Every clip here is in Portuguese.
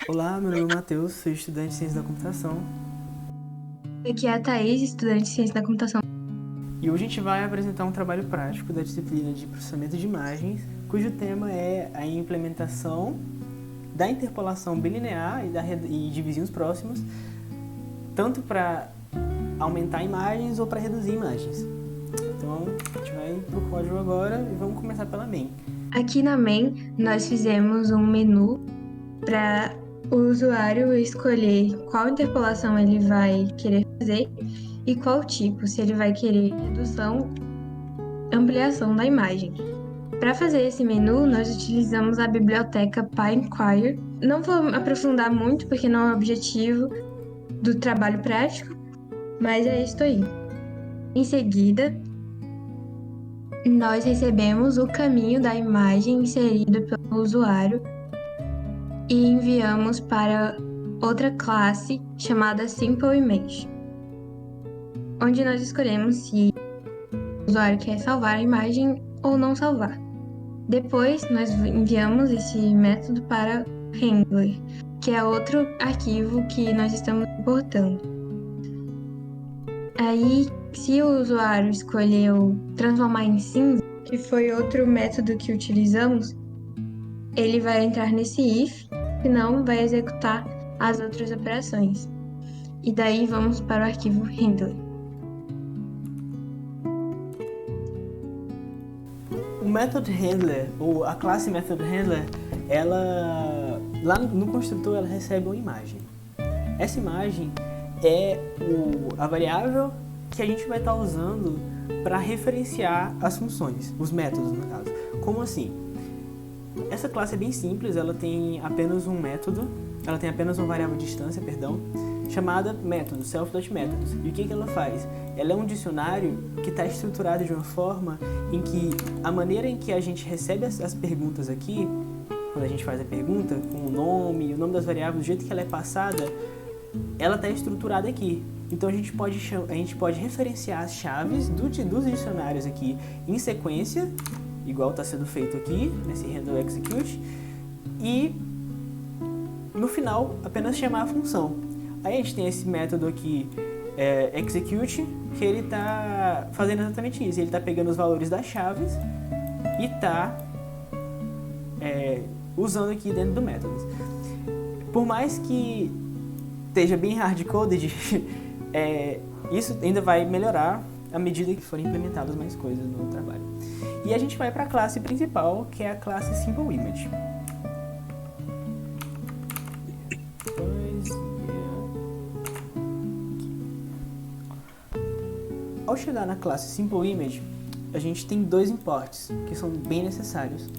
Olá, meu nome é Matheus, sou estudante de Ciência da Computação Aqui é a Thaís, estudante de Ciência da Computação. e hoje a gente vai apresentar um trabalho prático da disciplina de processamento de imagens, cujo tema é a implementação da interpolação bilinear e de vizinhos próximos, tanto para aumentar imagens ou para reduzir imagens. Então, a gente vai para o código agora e vamos começar pela main. Aqui na main, nós fizemos um menu para o usuário escolher qual interpolação ele vai querer fazer e qual tipo, se ele vai querer redução, ampliação da imagem. Para fazer esse menu, nós utilizamos a biblioteca PyInquire. Não vou aprofundar muito porque não é o objetivo do trabalho prático, mas é isso aí. Em seguida, nós recebemos o caminho da imagem inserido pelo usuário e enviamos para outra classe chamada SimpleImage, onde nós escolhemos se o usuário quer salvar a imagem ou não salvar. Depois, nós enviamos esse método para Handler, que é outro arquivo que nós estamos importando. Aí, se o usuário escolheu transformar em cinza, que foi outro método que utilizamos, ele vai entrar nesse if, senão vai executar as outras operações. E daí vamos para o arquivo handler. O method handler, ou a classe method handler, ela lá no construtor ela recebe uma imagem. Essa imagem é a variável que a gente vai estar usando para referenciar as funções, os métodos no caso. Como assim? Essa classe é bem simples, ela tem apenas um método, ela tem apenas uma variável de distância, chamada método, self.methods. E o que ela faz? Ela é um dicionário que está estruturado de uma forma em que a maneira em que a gente recebe as perguntas aqui, quando a gente faz a pergunta, com o nome das variáveis, do jeito que ela é passada, ela está estruturada aqui. Então a gente pode referenciar as chaves dos dicionários aqui em sequência, igual está sendo feito aqui, nesse handle execute, e no final apenas chamar a função. Aí a gente tem esse método aqui, execute, que ele está fazendo exatamente isso. Ele está pegando os valores das chaves e está usando aqui dentro do método. Por mais que esteja bem hard-coded, isso ainda vai melhorar à medida que forem implementadas mais coisas no trabalho. E a gente vai para a classe principal, que é a classe SimpleImage. Ao chegar na classe SimpleImage, a gente tem dois imports que são bem necessários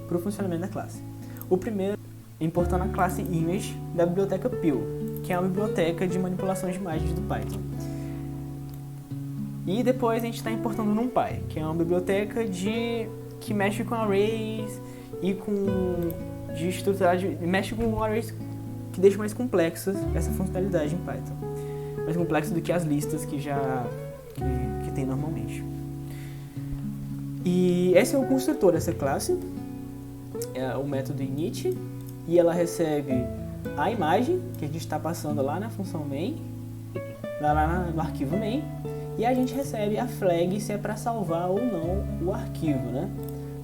para o funcionamento da classe. O primeiro é importando a classe Image da biblioteca Pil, que é uma biblioteca de manipulação de imagens do Python. E depois a gente está importando NumPy, que é uma biblioteca que mexe com arrays e mexe com arrays que deixa mais complexas essa funcionalidade em Python. Mais complexa do que as listas que tem normalmente. E esse é o construtor dessa classe, é o método init, e ela recebe a imagem que a gente está passando lá na função main, lá no arquivo main, e a gente recebe a flag se é para salvar ou não o arquivo, né?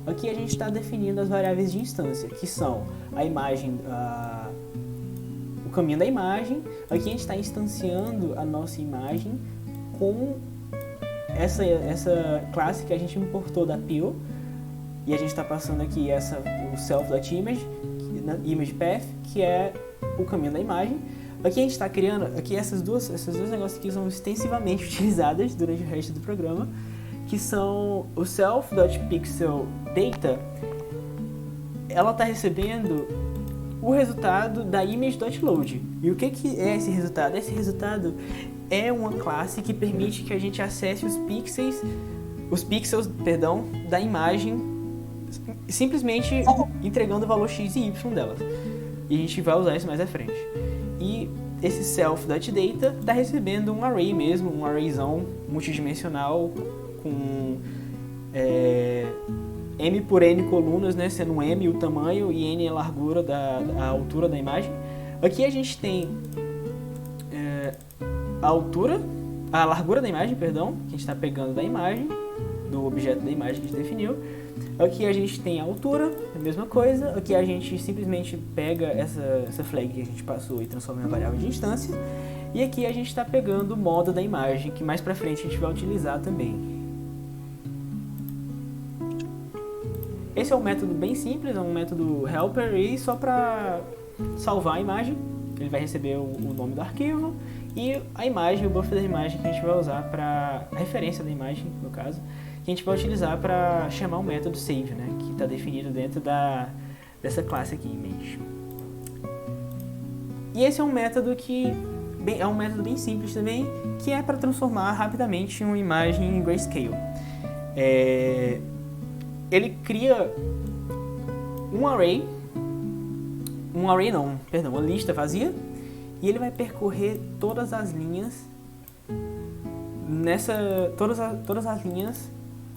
Aqui a gente está definindo as variáveis de instância, que são a imagem, o caminho da imagem. Aqui a gente está instanciando a nossa imagem com essa classe que a gente importou da Pil, e a gente está passando aqui o self.image, imagePath, que é o caminho da imagem. Aqui a gente está criando, esses dois negócios aqui são extensivamente utilizados durante o resto do programa, que são o self.pixelData. Ela está recebendo o resultado da image.load. E o que é esse resultado? Esse resultado é uma classe que permite que a gente acesse os pixels da imagem, simplesmente entregando o valor x e y delas. E a gente vai usar isso mais à frente. E esse self.data está recebendo um array mesmo, um arrayzão multidimensional com m por n colunas, né, sendo m o tamanho e n a largura a altura da imagem, Aqui a gente tem a largura da imagem, perdão, que a gente está pegando da imagem, do objeto da imagem que a gente definiu. Aqui a gente tem a altura, a mesma coisa. Aqui a gente simplesmente pega essa flag que a gente passou e transforma em uma variável de instância. E aqui a gente está pegando o modo da imagem, que mais pra frente a gente vai utilizar também. Esse é um método bem simples, é um método helper, e só para salvar a imagem, ele vai receber o nome do arquivo e a imagem, o buffer da imagem que a gente vai usar para a referência da imagem, no caso, que a gente vai utilizar para chamar o método save, né, que está definido dentro dessa classe aqui, image. E esse é um método bem simples também, que é para transformar rapidamente uma imagem em grayscale. Ele cria uma lista vazia, e ele vai percorrer todas as linhas todas as linhas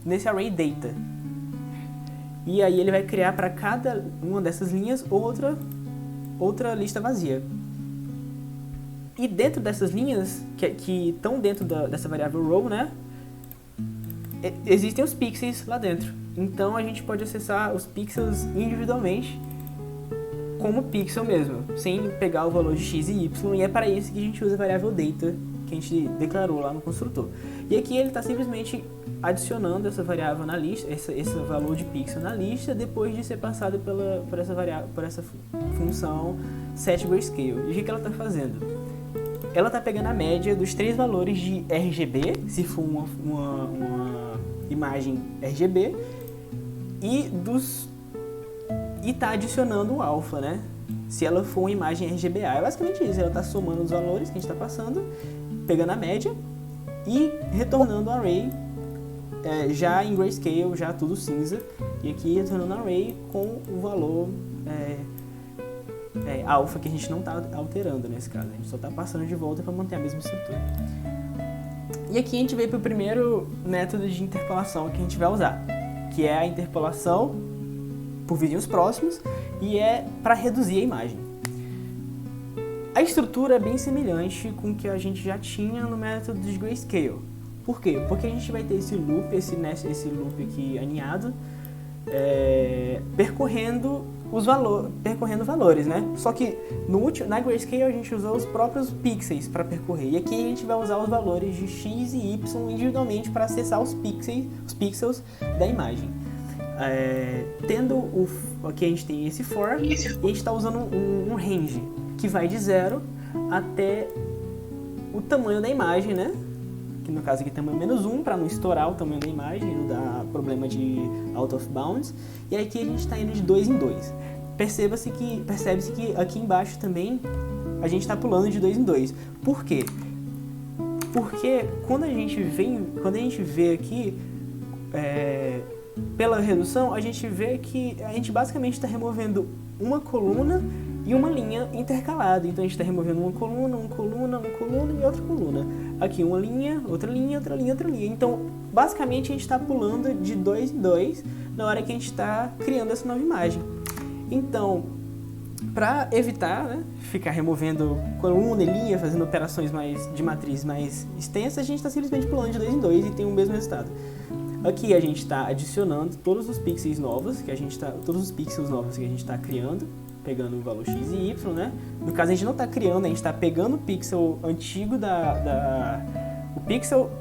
nesse array data. E aí ele vai criar para cada uma dessas linhas outra lista vazia. E dentro dessas linhas que estão dentro dessa variável row, né, existem os pixels lá dentro. Então a gente pode acessar os pixels individualmente como pixel mesmo, sem pegar o valor de x e y, e é para isso que a gente usa a variável data que a gente declarou lá no construtor. E aqui ele está simplesmente adicionando essa variável na lista, esse valor de pixel na lista, depois de ser passado por essa função setGrayscale. E o que ela está fazendo? Ela está pegando a média dos 3 valores de RGB, se for uma imagem RGB, e está adicionando o alfa, né? Se ela for uma imagem RGBA. É basicamente isso, ela está somando os valores que a gente está passando, pegando a média e retornando o array já em grayscale, já tudo cinza, e aqui retornando o array com o valor alfa, que a gente não está alterando nesse caso, a gente só está passando de volta para manter a mesma estrutura. E aqui a gente veio para o primeiro método de interpolação que a gente vai usar, que é a interpolação por vizinhos próximos, e é para reduzir a imagem. A estrutura é bem semelhante com o que a gente já tinha no método de grayscale. Por quê? Porque a gente vai ter esse loop, esse loop aqui aninhado, percorrendo valores, né? Só que na grayscale a gente usou os próprios pixels para percorrer, e aqui a gente vai usar os valores de x e y individualmente para acessar os pixels da imagem. Aqui a gente tem esse for, e a gente está usando um range que vai de 0 até o tamanho da imagem, né? Que no caso aqui tamanho -1, para não estourar o tamanho da imagem e não dar problema de out of bounds. E aqui a gente está indo de 2 em 2. Percebe-se que aqui embaixo também a gente está pulando de 2 em 2. Por quê? Porque quando a gente vê aqui pela redução, a gente vê que a gente basicamente está removendo uma coluna e uma linha intercalada. Então a gente está removendo uma coluna e outra coluna. Aqui uma linha, outra linha, outra linha, outra linha. Então basicamente a gente está pulando de 2 em 2 na hora que a gente está criando essa nova imagem. Então, para evitar, né, ficar removendo coluna e linha, fazendo operações de matriz mais extensas, a gente está simplesmente pulando de 2 em 2 e tem o mesmo resultado. Aqui a gente está adicionando todos os pixels novos que a gente está criando, pegando o valor x e y, né? No caso a gente não está criando, a gente está pegando o pixel antigo o pixel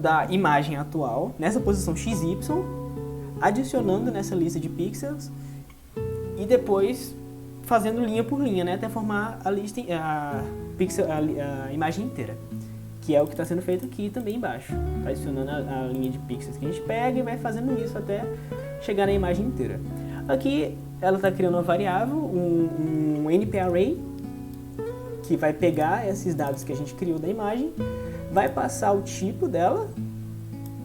da imagem atual nessa posição x e y, adicionando nessa lista de pixels e depois fazendo linha por linha, né? Até formar a imagem inteira, que é o que está sendo feito aqui também embaixo. Tá adicionando a linha de pixels que a gente pega e vai fazendo isso até chegar na imagem inteira. Aqui ela está criando uma variável, um NP-array, que vai pegar esses dados que a gente criou da imagem, vai passar o tipo dela,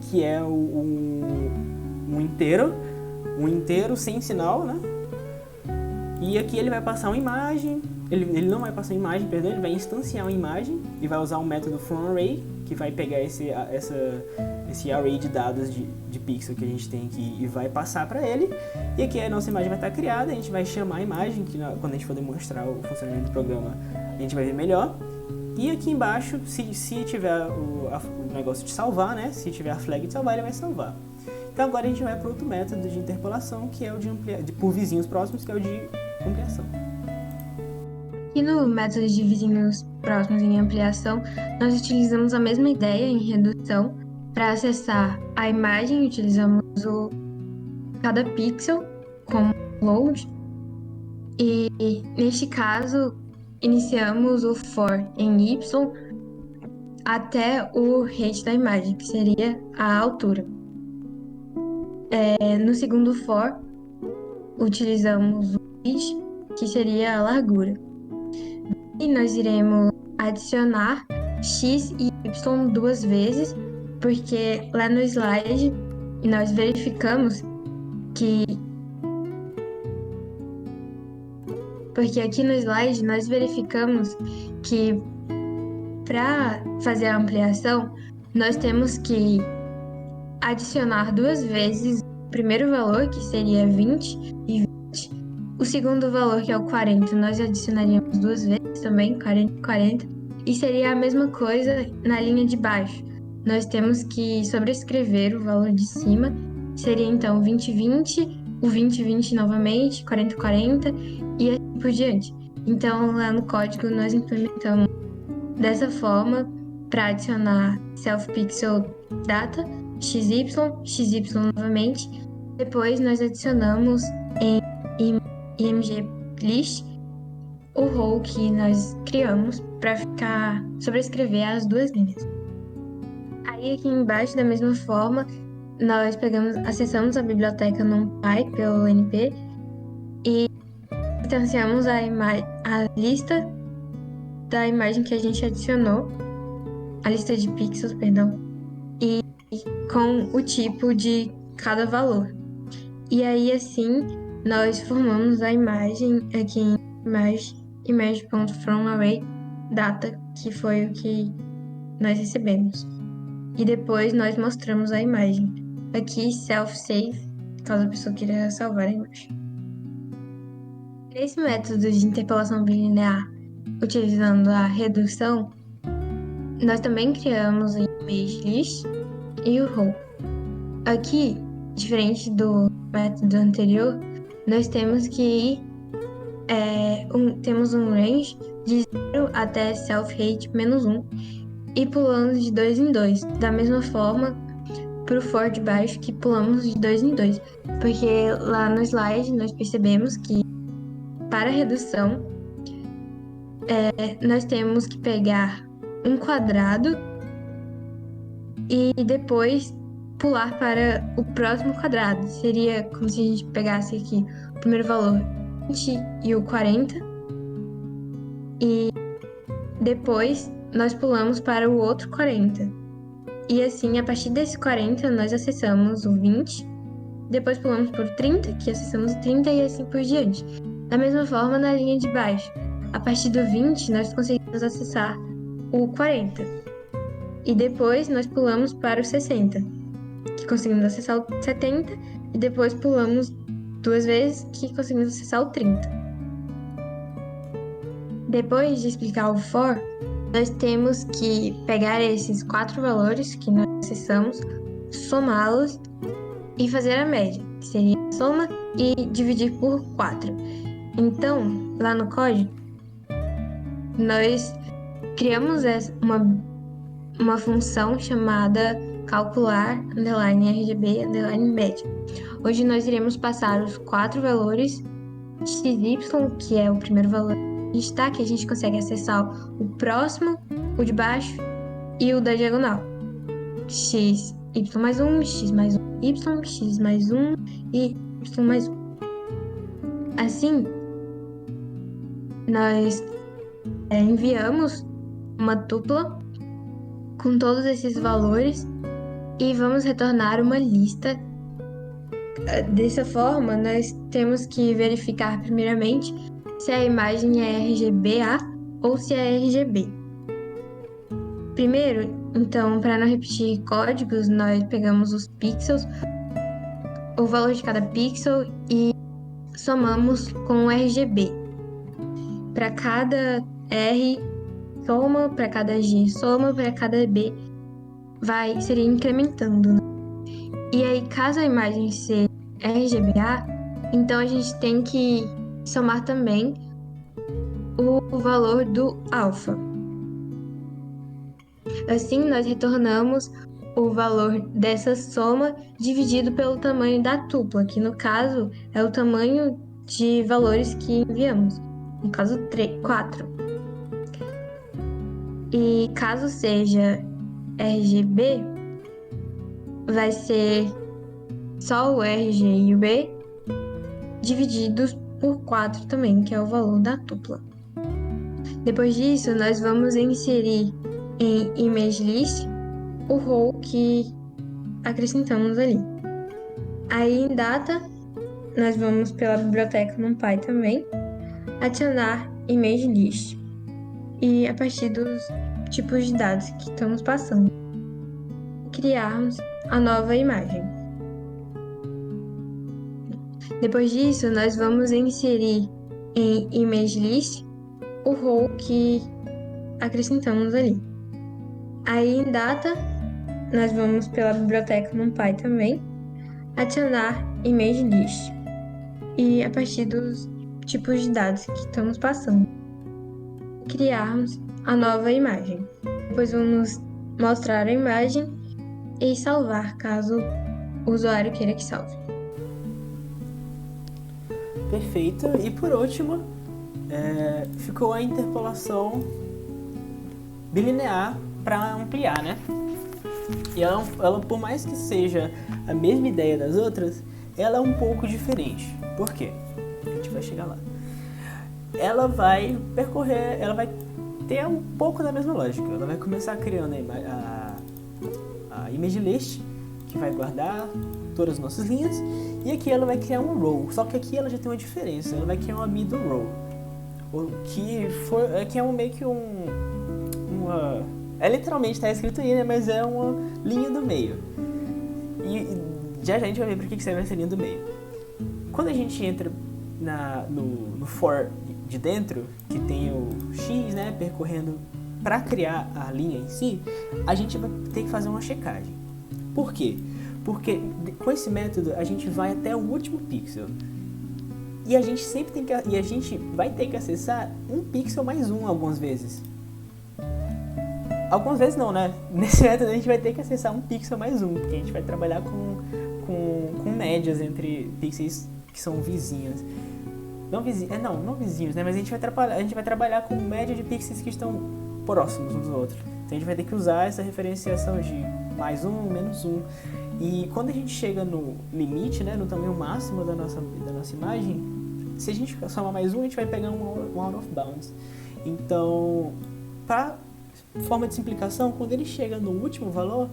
que é um inteiro sem sinal, né? E aqui ele vai passar uma imagem, ele não vai passar uma imagem, perdão, ele vai instanciar uma imagem e vai usar o método fromArray, que vai pegar esse array de dados de pixel que a gente tem aqui e vai passar para ele. E aqui a nossa imagem vai estar criada, a gente vai chamar a imagem, que quando a gente for demonstrar o funcionamento do programa, a gente vai ver melhor. E aqui embaixo, se tiver o negócio de salvar, né? Se tiver a flag de salvar, ele vai salvar. Então agora a gente vai para outro método de interpolação, que é o por vizinhos próximos, que é o de ampliação. E no método de vizinhos próximos em ampliação, nós utilizamos a mesma ideia em redução. Para acessar a imagem, utilizamos cada pixel como load. E neste caso, iniciamos o for em y até o height da imagem, que seria a altura. No segundo for, utilizamos o width, que seria a largura. E nós iremos adicionar x e y 2 vezes, porque lá no slide nós verificamos que... Porque aqui no slide nós verificamos que para fazer a ampliação, nós temos que adicionar 2 vezes o primeiro valor, que seria 20 e 20. O segundo valor, que é o 40, nós adicionaríamos 2 vezes também, 40 e 40. E seria a mesma coisa na linha de baixo. Nós temos que sobrescrever o valor de cima. Seria então 20 e 20, o 20 e 20 novamente, 40 e 40 e assim por diante. Então, lá no código, nós implementamos dessa forma para adicionar self-pixel data, xy, xy novamente. Depois, nós adicionamos em img list o row que nós criamos para ficar sobrescrever as duas linhas. Aí, aqui embaixo, da mesma forma, nós acessamos a biblioteca NumPy pelo NP e instanciamos a lista da imagem que a gente adicionou, a lista de pixels, perdão, e com o tipo de cada valor. E aí, assim, nós formamos a imagem aqui em image.fromArray data, que foi o que nós recebemos. E depois nós mostramos a imagem. Aqui, self-save, caso a pessoa queira salvar a imagem. Nesse método de interpolação bilinear, utilizando a redução, nós também criamos o image list e o row. Aqui, diferente do método anterior, nós temos que temos um range de 0 até self-height -1 e pulando de 2 em 2. Da mesma forma, para o for de baixo, que pulamos de 2 em 2. Porque lá no slide nós percebemos que para a redução, nós temos que pegar um quadrado e depois pular para o próximo quadrado. Seria como se a gente pegasse aqui o primeiro valor 20 e o 40 e depois nós pulamos para o outro 40. E assim, a partir desse 40, nós acessamos o 20, depois pulamos por 30, que acessamos o 30 e assim por diante. Da mesma forma, na linha de baixo, a partir do 20, nós conseguimos acessar o 40. E depois nós pulamos para o 60, que conseguimos acessar o 70, e depois pulamos 2 vezes, que conseguimos acessar o 30. Depois de explicar o for, nós temos que pegar esses 4 valores que nós acessamos, somá-los e fazer a média, que seria a soma e dividir por 4. Então, lá no código, nós criamos uma função chamada calcular _RGB média. Hoje nós iremos passar os 4 valores xy, que é o primeiro valor está, que a gente consegue acessar o próximo, o de baixo e o da diagonal. X, y mais 1, x mais 1, y, x mais 1 e y mais 1. Assim, nós enviamos uma tupla com todos esses valores e vamos retornar uma lista Dessa forma, nós temos que verificar primeiramente se a imagem é RGBA ou se é RGB. Primeiro, então, para não repetir códigos, nós pegamos os pixels, o valor de cada pixel e somamos com o RGB. Para cada R, soma, para cada G, soma, para cada B, seria incrementando, né? E aí, caso a imagem seja RGBA, então a gente tem que somar também o valor do alfa. Assim, nós retornamos o valor dessa soma dividido pelo tamanho da tupla, que no caso é o tamanho de valores que enviamos, no caso 4. E caso seja RGB, vai ser só o RG e o B divididos por 4 também, que é o valor da tupla. Depois disso, nós vamos inserir em ImageList o row que acrescentamos ali. Aí em Data, nós vamos pela biblioteca NumPy também, adicionar ImageList. E a partir dos tipos de dados que estamos passando, criarmos a nova imagem. Depois disso, nós vamos inserir em ImageList o row que acrescentamos ali. Aí em Data, nós vamos pela biblioteca NumPy também, adicionar ImageList. E a partir dos tipos de dados que estamos passando, criarmos a nova imagem. Depois vamos mostrar a imagem e salvar, caso o usuário queira que salve. Perfeito. E por último, ficou a interpolação bilinear para ampliar, né? E ela, por mais que seja a mesma ideia das outras, ela é um pouco diferente. Por quê? A gente vai chegar lá. Ela vai ter um pouco da mesma lógica. Ela vai começar criando a image list, que vai guardar todas as nossas linhas, e aqui ela vai criar um row. Só que aqui ela já tem uma diferença. Ela vai criar uma middle row, que é meio que uma... literalmente está escrito aí, né? Mas é uma linha do meio. E já a gente vai ver para que serve essa linha do meio. Quando a gente entra no for de dentro, que tem o X, né, percorrendo para criar a linha em si, a gente vai ter que fazer uma checagem. Por quê? Porque com esse método a gente vai até o último pixel. E a gente vai ter que acessar um pixel mais um algumas vezes. Algumas vezes não, né? Nesse método a gente vai ter que acessar um pixel mais um, porque a gente vai trabalhar com médias entre pixels que são vizinhos. Não vizinhos, né? Mas a gente vai trabalhar com média de pixels que estão próximos uns dos outros. Então a gente vai ter que usar essa referenciação de mais um, menos um. E quando a gente chega no limite, né, no tamanho máximo da nossa imagem, se a gente somar mais um, a gente vai pegar um out of bounds. Então, para forma de simplificação, quando ele chega no último valor,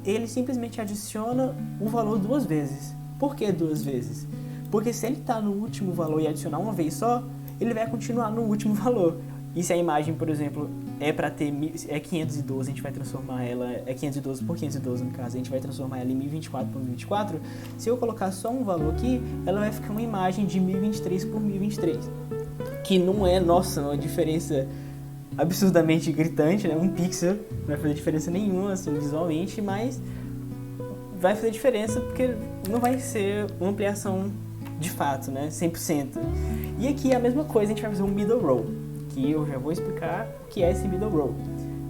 ele simplesmente adiciona o valor 2 vezes. Por que 2 vezes? Porque se ele está no último valor e adicionar uma vez só, ele vai continuar no último valor. E se a imagem, por exemplo, é para ter 512, a gente vai transformar ela, 512 por 512 no caso, a gente vai transformar ela em 1024 por 1024. Se eu colocar só um valor aqui, ela vai ficar uma imagem de 1023 por 1023. Que não é, uma diferença absurdamente gritante, né? Um pixel não vai fazer diferença nenhuma, assim, visualmente, mas vai fazer diferença porque não vai ser uma ampliação de fato, né? 100%. E aqui é a mesma coisa, a gente vai fazer um middle row, que eu já vou explicar o que é esse middle row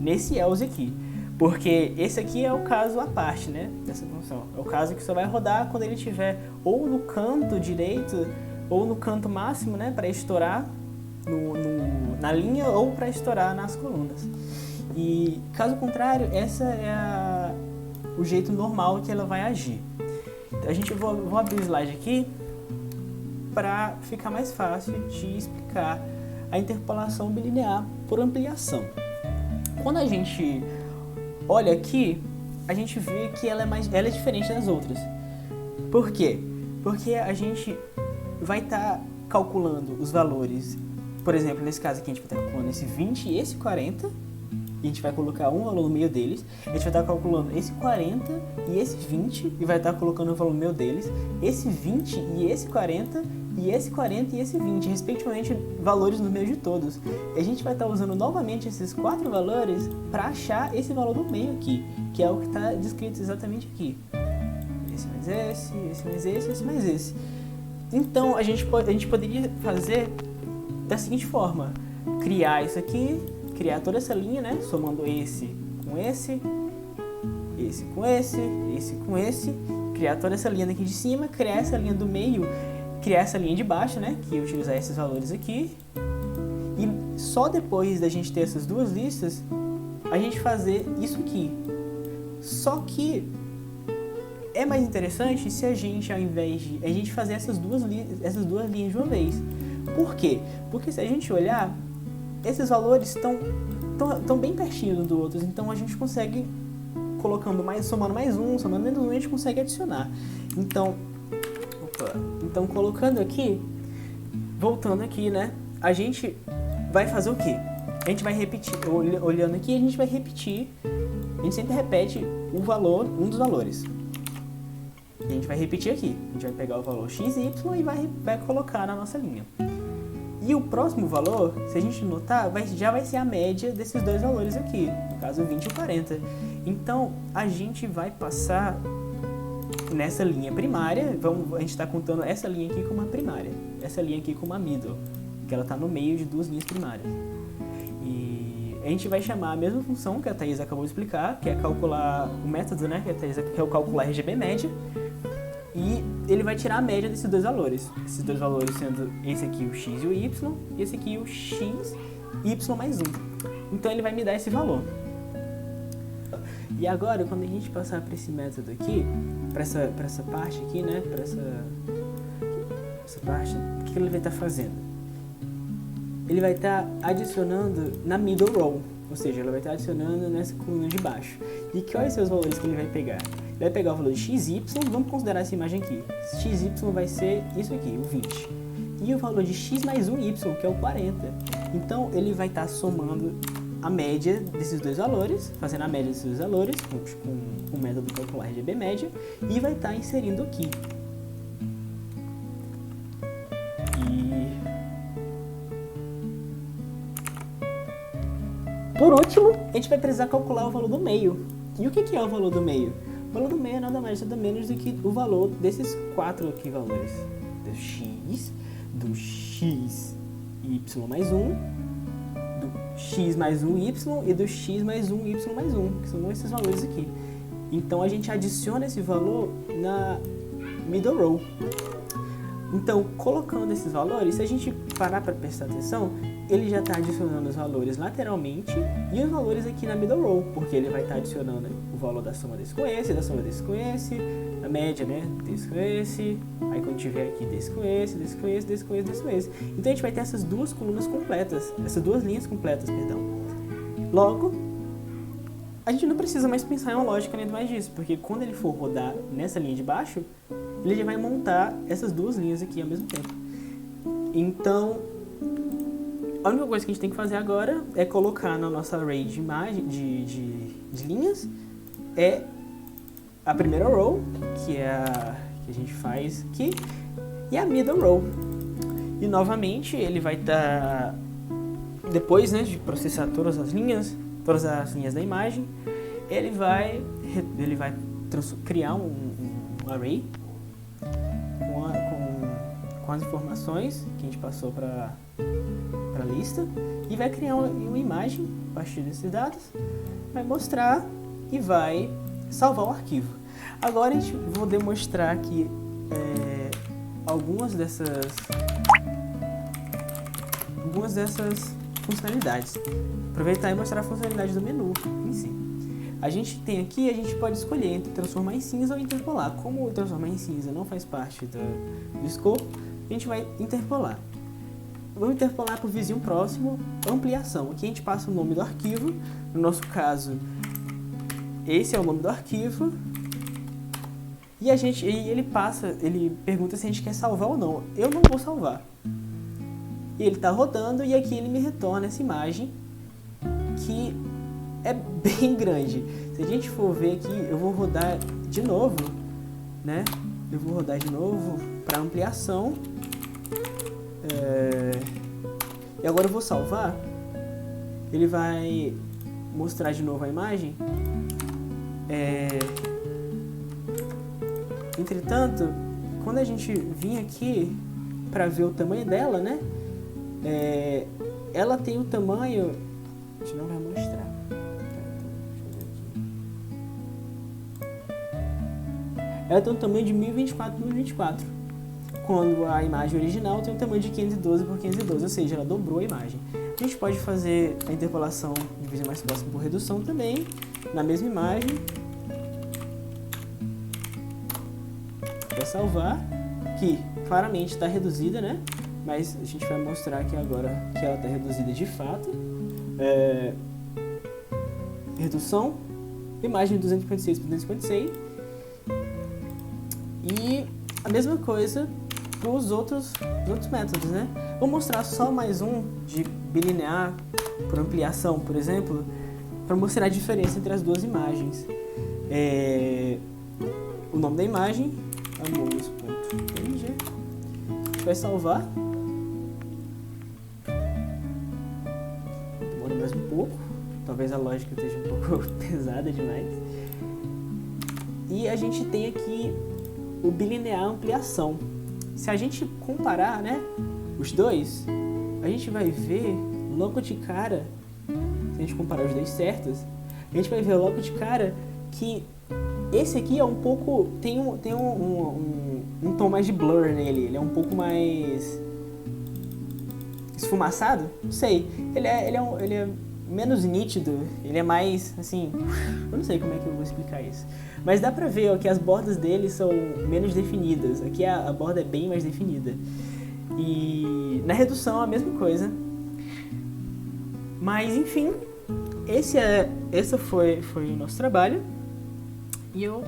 nesse else aqui, porque esse aqui é o caso à parte, né? Dessa função. É o caso que só vai rodar quando ele estiver ou no canto direito ou no canto máximo, né? Para estourar na linha ou para estourar nas colunas. E caso contrário, essa é o jeito normal que ela vai agir. Então, vou abrir o slide aqui para ficar mais fácil de explicar a interpolação bilinear por ampliação. Quando a gente olha aqui, a gente vê que ela é diferente das outras. Por quê? Porque a gente vai estar calculando os valores. Por exemplo, nesse caso aqui a gente vai estar calculando esse 20 e esse 40. E a gente vai colocar um valor no meio deles. A gente vai estar calculando esse 40 e esse 20 e vai estar colocando o valor no meio deles. Esse 20 e esse 40 e esse 40 e esse 20, respectivamente, valores no meio de todos. E a gente vai estar usando novamente esses 4 valores para achar esse valor do meio aqui, que é o que está descrito exatamente aqui. Esse mais esse mais esse mais esse. Então, a gente poderia fazer da seguinte forma: criar isso aqui, criar toda essa linha, né? Somando esse com esse com esse com esse, criar toda essa linha daqui de cima, criar essa linha do meio, criar essa linha de baixo, né? Que utilizar esses valores aqui. E só depois da gente ter essas duas listas, a gente fazer isso aqui. Só que é mais interessante se a gente, ao invés de a gente fazer essas duas linhas de uma vez. Por quê? Porque se a gente olhar, esses valores estão bem pertinho um do outro, então a gente consegue somando mais um, somando menos um, a gente consegue adicionar. Então colocando aqui, voltando aqui, né? A gente vai fazer o quê? A gente vai repetir, olhando aqui, a gente vai repetir, a gente sempre repete um dos valores. A gente vai repetir aqui, a gente vai pegar o valor x e y e vai colocar na nossa linha. E o próximo valor, se a gente notar, já vai ser a média desses dois valores aqui, no caso 20 e 40. Então, a gente vai passar nessa linha primária, a gente está contando essa linha aqui como uma primária, essa linha aqui como uma middle, que ela está no meio de duas linhas primárias. E a gente vai chamar a mesma função que a Thaís acabou de explicar, que é calcular o método, né, que é o calcular RGB média, e ele vai tirar a média desses dois valores. Esses dois valores sendo esse aqui o x e o y, e esse aqui o x, y mais 1. Então ele vai me dar esse valor. E agora, quando a gente passar para esse método aqui, para essa parte aqui, né, para essa parte, o que ele vai estar fazendo? Ele vai estar adicionando na middle row, ou seja, ele vai estar adicionando nessa coluna de baixo. E quais são os valores que ele vai pegar? Ele vai pegar o valor de x e y, vamos considerar essa imagem aqui. X e y vai ser isso aqui, o 20. E o valor de x mais 1y, que é o 40. Então, ele vai estar somando a média desses dois valores, fazendo a média desses dois valores, com o método calcular RGB média, e vai estar inserindo aqui. Por último, a gente vai precisar calcular o valor do meio. E o que é o valor do meio? O valor do meio é nada mais nada menos do que o valor desses 4 aqui valores. Do x y mais 1, do x mais 1y e do x mais 1y mais 1, que são esses valores aqui. Então a gente adiciona esse valor na middle row. Então, colocando esses valores, se a gente parar para prestar atenção, ele já está adicionando os valores lateralmente e os valores aqui na middle row, porque ele vai estar adicionando o valor da soma desse com esse, da soma desse com esse, a média, né, desse com esse, aí quando tiver aqui desse com esse, desse com esse, desse com esse, desse com esse. Então a gente vai ter essas duas colunas completas, essas duas linhas completas, perdão. Logo, a gente não precisa mais pensar em uma lógica nem mais disso, porque quando ele for rodar nessa linha de baixo, ele já vai montar essas duas linhas aqui ao mesmo tempo. Então, a única coisa que a gente tem que fazer agora é colocar na nossa array de imagem, de linhas, é a primeira row, que é a que a gente faz aqui, e a middle row. E novamente ele vai estar, depois, né, de processar todas as linhas da imagem, ele vai criar um array com as informações que a gente passou para a lista e vai criar uma imagem a partir desses dados, vai mostrar e vai salvar o arquivo. Agora vou demonstrar aqui algumas dessas funcionalidades. Aproveitar e mostrar a funcionalidade do menu em si. A gente tem aqui, a gente pode escolher entre transformar em cinza ou interpolar. Como o transformar em cinza não faz parte do escopo, a gente vai interpolar. Vamos interpolar para o vizinho próximo, ampliação. Aqui a gente passa o nome do arquivo, no nosso caso, esse é o nome do arquivo, E ele pergunta se a gente quer salvar ou não. Eu não vou salvar. E ele está rodando e aqui ele me retorna essa imagem que é bem grande. Se a gente for ver aqui, eu vou rodar de novo, né? Eu vou rodar de novo para ampliação. E agora eu vou salvar. Ele vai mostrar de novo a imagem. Entretanto, quando a gente vir aqui para ver o tamanho dela, né? Ela tem o tamanho... A gente não vai mostrar. Ela tem um tamanho de 1024 por 1024. Quando a imagem original tem um tamanho de 512 por 512, ou seja, ela dobrou a imagem. A gente pode fazer a interpolação de visão mais próxima por redução também, na mesma imagem. Vai salvar, que claramente está reduzida, né? Mas a gente vai mostrar aqui agora que ela está reduzida de fato. Redução, imagem 256 por 256. E a mesma coisa para os outros métodos, né? Vou mostrar só mais um de bilinear por ampliação, por exemplo, para mostrar a diferença entre as duas imagens. O nome da imagem é amorous.png. A gente vai salvar. Demora mais um pouco. Talvez a lógica esteja um pouco pesada demais. E a gente tem aqui o bilinear ampliação. Se a gente comparar, né, os dois, a gente vai ver logo de cara, se a gente comparar os dois certos, a gente vai ver logo de cara que esse aqui é um pouco, tem um tom mais de blur nele, ele é um pouco mais esfumaçado, não sei, ele é menos nítido, ele é mais, assim, eu não sei como é que eu vou explicar isso. Mas dá pra ver, ó, que as bordas dele são menos definidas. Aqui a borda é bem mais definida. E na redução a mesma coisa. Mas enfim, esse foi o nosso trabalho. E eu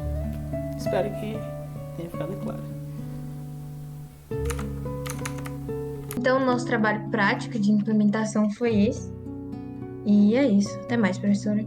espero que tenha ficado claro. Então, o nosso trabalho prático de implementação foi esse. E é isso. Até mais, professora.